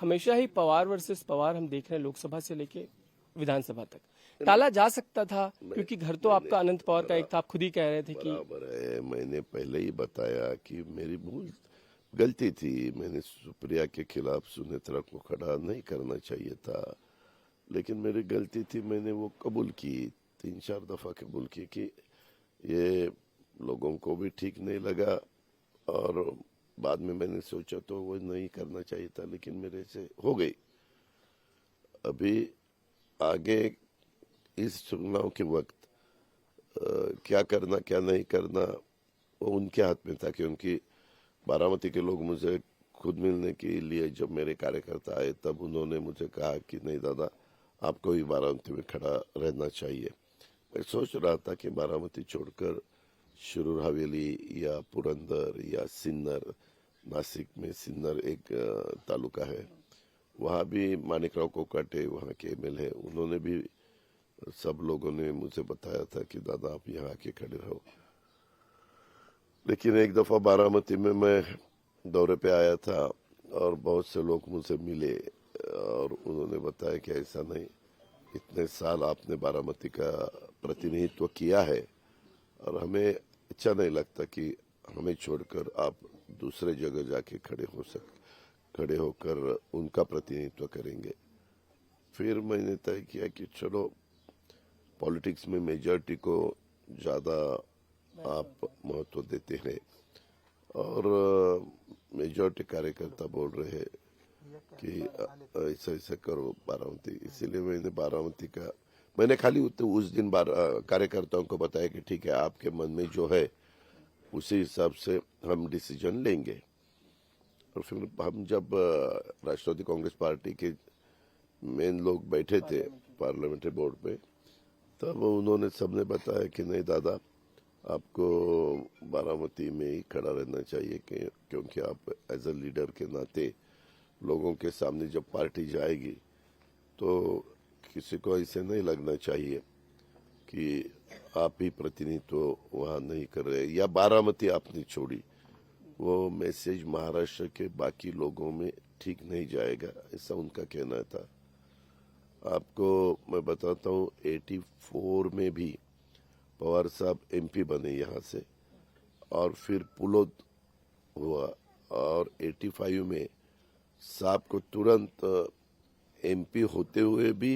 हमेशा ही पवार वर्सेस पवार हम देख रहे हैं, लोकसभा से लेके विधानसभा तक टाला जा सकता था, क्योंकि घर तो आपका अनंत पवार का एक था। आप खुद ही कह रहे थे कि बराबर है। मैंने पहले ही बताया कि मेरी भूल गलती थी। मैंने सुप्रिया के खिलाफ सुनेत्रा को खड़ा नहीं करना चाहिए था, लेकिन मेरी गलती थी। मैंने वो कबूल की, 3-4 दफा कबूल की कि ये लोगों को भी ठीक नहीं लगा, और बाद में मैंने सोचा तो वो नहीं करना चाहिए था, लेकिन मेरे से हो गई। अभी आगे इस चुनाव के वक्त क्या करना क्या नहीं करना वो उनके हाथ में था, क्योंकि बारामती के लोग मुझे खुद मिलने के लिए जब मेरे कार्यकर्ता आए तब उन्होंने मुझे कहा कि नहीं दादा, आपको भी बारामती में खड़ा रहना चाहिए। मैं सोच रहा था कि बारामती छोड़कर शिरूर हवेली या पुरंदर या सिन्नर, नासिक में सिन्नर एक तालुका है, वहाँ भी मानिकराव कोकाटे वहाँ के एमएलए, उन्होंने भी, सब लोगों ने मुझे बताया था कि दादा आप यहाँ आके खड़े रहो। लेकिन एक दफा बारामती में मैं दौरे पे आया था और बहुत से लोग मुझसे मिले और उन्होंने बताया कि ऐसा नहीं, इतने साल आपने बारामती का प्रतिनिधित्व किया है और हमें अच्छा नहीं लगता कि हमें छोड़कर आप दूसरे जगह जाके खड़े होकर उनका प्रतिनिधित्व करेंगे। फिर मैंने तय किया कि चलो, पॉलिटिक्स में मेजॉरिटी को ज़्यादा आप महत्व देते हैं, और मेजॉरिटी कार्यकर्ता बोल रहे हैं कि ऐसा ऐसा करो बारामती, इसीलिए मैंने खाली उस दिन कार्यकर्ताओं को बताया कि ठीक है, आपके मन में जो है उसी हिसाब से हम डिसीजन लेंगे। और फिर हम जब राष्ट्रवादी कांग्रेस पार्टी के मेन लोग बैठे थे पार्लियामेंट्री बोर्ड पे, तब उन्होंने सबने बताया कि नहीं दादा, आपको बारामती में ही खड़ा रहना चाहिए, क्योंकि आप एज अ लीडर के नाते लोगों के सामने जब पार्टी जाएगी तो किसी को ऐसे नहीं लगना चाहिए कि आप ही प्रतिनिधित्व वहाँ नहीं कर रहे, या बारामती आपने छोड़ी। वो मैसेज महाराष्ट्र के बाकी लोगों में ठीक नहीं जाएगा, ऐसा उनका कहना था। आपको मैं बताता हूँ, 84 में भी पवार साहब एमपी बने यहाँ से, और फिर पुलोद हुआ, और 85 में साहब को तुरंत एमपी होते हुए भी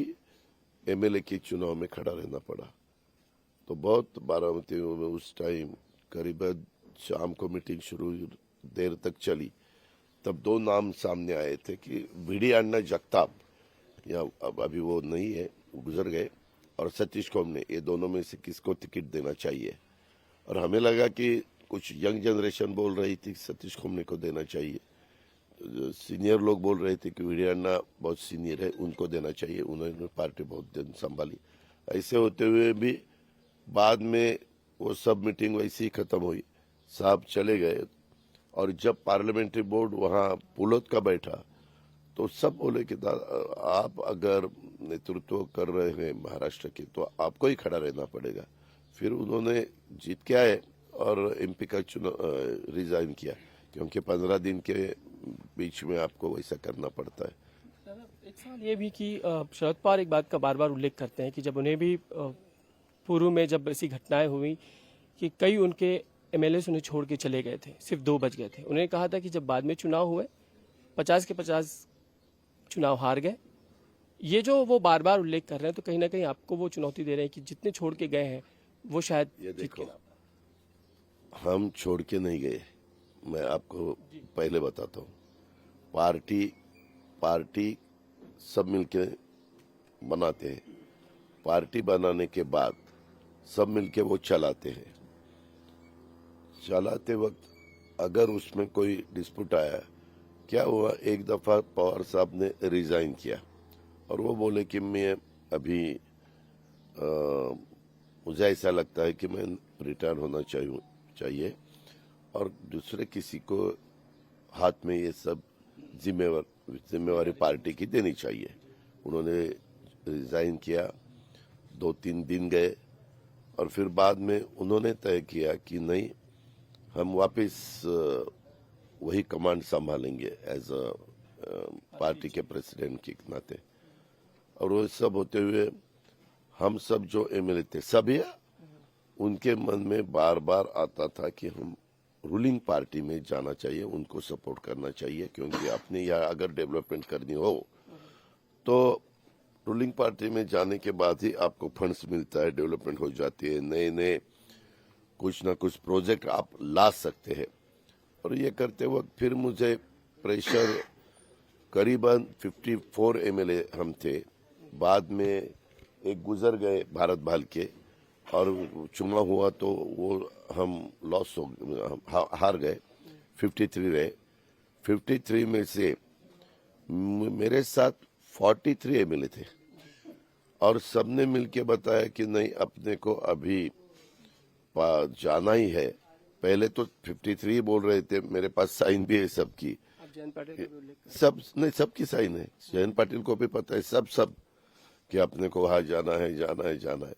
एमएलए के चुनाव में खड़ा रहना पड़ा। तो बहुत बारामती में उस टाइम करीबन शाम को मीटिंग शुरू देर तक चली, तब 2 नाम सामने आए थे कि वीडी अण्णा जगताप, या अब अभी वो नहीं है, गुजर गए, और सतीश कोमने, ये दोनों में से किसको टिकट देना चाहिए। और हमें लगा कि कुछ यंग जनरेशन बोल रही थी सतीश कोमने को देना चाहिए, सीनियर लोग बोल रहे थे कि वीडी अण्णा बहुत सीनियर है, उनको देना चाहिए, उन्होंने पार्टी बहुत दिन संभाली। ऐसे होते हुए भी बाद में वो सब मीटिंग वैसे ही खत्म हुई, साहब चले गए, और जब पार्लियामेंट्री बोर्ड वहाँ पुलोद का बैठा तो सब बोले कि आप अगर नेतृत्व कर रहे हैं महाराष्ट्र के तो आपको ही खड़ा रहना पड़ेगा। फिर उन्होंने जीत के आए और एमपी का चुनाव रिजाइन किया, क्योंकि 15 दिन के बीच में आपको वैसा करना पड़ता है। एक सवाल ये भी कि शरद पवार एक बात का बार बार उल्लेख करते हैं कि जब उन्हें भी पूर्व में जब ऐसी घटनाएं हुई कि कई उनके एमएलए उन्हें छोड़ के चले गए थे, सिर्फ 2 बच गए थे, उन्होंने कहा था कि जब बाद में चुनाव हुए 50 के 50 चुनाव हार गए। ये जो वो बार बार उल्लेख कर रहे हैं, तो कहीं ना कहीं आपको वो चुनौती दे रहे हैं कि जितने छोड़ के गए हैं वो शायद ये देखो, हम छोड़ के नहीं गए, मैं आपको पहले बताता हूँ। पार्टी सब मिलके बनाते हैं, पार्टी बनाने के बाद सब मिलके वो चलाते हैं। चलाते वक्त अगर उसमें कोई डिस्प्यूट आया, क्या हुआ, एक दफा पवार साहब ने रिजाइन किया और वो बोले कि मैं अभी मुझे ऐसा लगता है कि मैं रिटायर होना चाहिए, और दूसरे किसी को हाथ में ये सब जिम्मेवारी पार्टी की देनी चाहिए। उन्होंने रिजाइन किया, 2-3 दिन गए, और फिर बाद में उन्होंने तय किया कि नहीं, हम वापस वही कमांड संभालेंगे एज अ पार्टी के प्रेसिडेंट के नाते। और वो सब होते हुए हम सब जो एमएलए थे सभी, उनके मन में बार बार आता था कि हम रूलिंग पार्टी में जाना चाहिए, उनको सपोर्ट करना चाहिए, क्योंकि अपने यहाँ अगर डेवलपमेंट करनी हो तो रूलिंग पार्टी में जाने के बाद ही आपको फंड्स मिलता है, डेवलपमेंट हो जाती है, नए नए कुछ ना कुछ प्रोजेक्ट आप ला सकते हैं। और ये करते वक्त फिर मुझे प्रेशर, करीबन 54 एमएलए हम थे, बाद में एक गुजर गए भारत भाल के, और चुनाव हुआ तो वो हम लॉस हो, हार गए, 53 रहे। 53 में से मेरे साथ 43 एमएलए थे, और सबने मिलके बताया कि नहीं, अपने को अभी जाना ही है। पहले तो 53 बोल रहे थे, मेरे पास साइन भी है सबकी, आप जयंत पाटिल का भी उल्लेख करते सब नहीं, सबकी साइन है, जयंत पाटिल को भी पता है, सब कि अपने को वहां जाना है, जाना है, जाना है।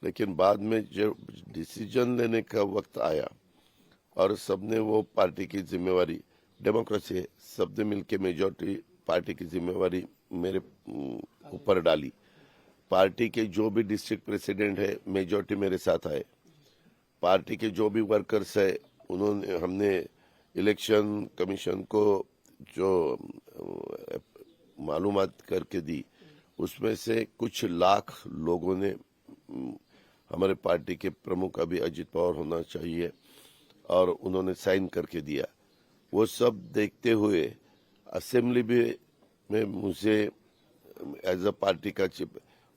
लेकिन बाद में जब डिसीजन लेने का वक्त आया और सबने वो पार्टी की जिम्मेवारी, डेमोक्रेसी है, सबने मिलके मेजॉरिटी पार्टी की जिम्मेवारी मेरे ऊपर डाली। पार्टी के जो भी डिस्ट्रिक्ट प्रेसिडेंट है मेजॉरिटी मेरे साथ आए, पार्टी के जो भी वर्कर्स है उन्होंने, हमने इलेक्शन कमीशन को जो मालूमात करके दी, उसमें से कुछ लाख लोगों ने, हमारे पार्टी के प्रमुख अभी अजित पवार होना चाहिए, और उन्होंने साइन करके दिया। वो सब देखते हुए असेंबली में मुझे एज अ पार्टी का चीफ,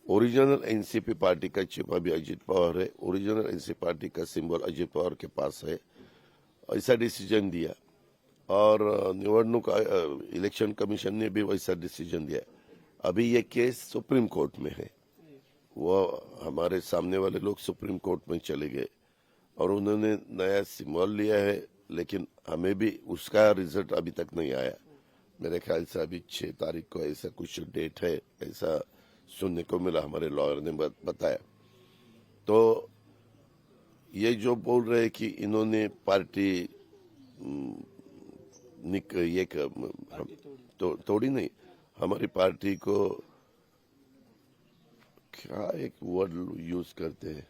ओरिजिनल एनसीपी पार्टी का चीफ अभी अजित पवार है, ओरिजिनल एनसीपी पार्टी का सिंबल अजित पवार के पास है, ऐसा डिसीजन दिया। और निवडणूक इलेक्शन कमीशन ने भी वैसा डिसीजन दिया। अभी ये केस सुप्रीम कोर्ट में है, वो हमारे सामने वाले लोग सुप्रीम कोर्ट में चले गए और उन्होंने नया सिंबल लिया है, लेकिन हमें भी उसका रिजल्ट अभी तक नहीं आया। मेरे ख्याल से अभी 6 तारीख को ऐसा कुछ डेट है, ऐसा सुनने को मिला, हमारे लॉयर ने बताया। तो ये जो बोल रहे कि इन्होंने पार्टी ये तोड़ी नहीं, हमारी पार्टी को क्या एक वर्ड यूज करते हैं,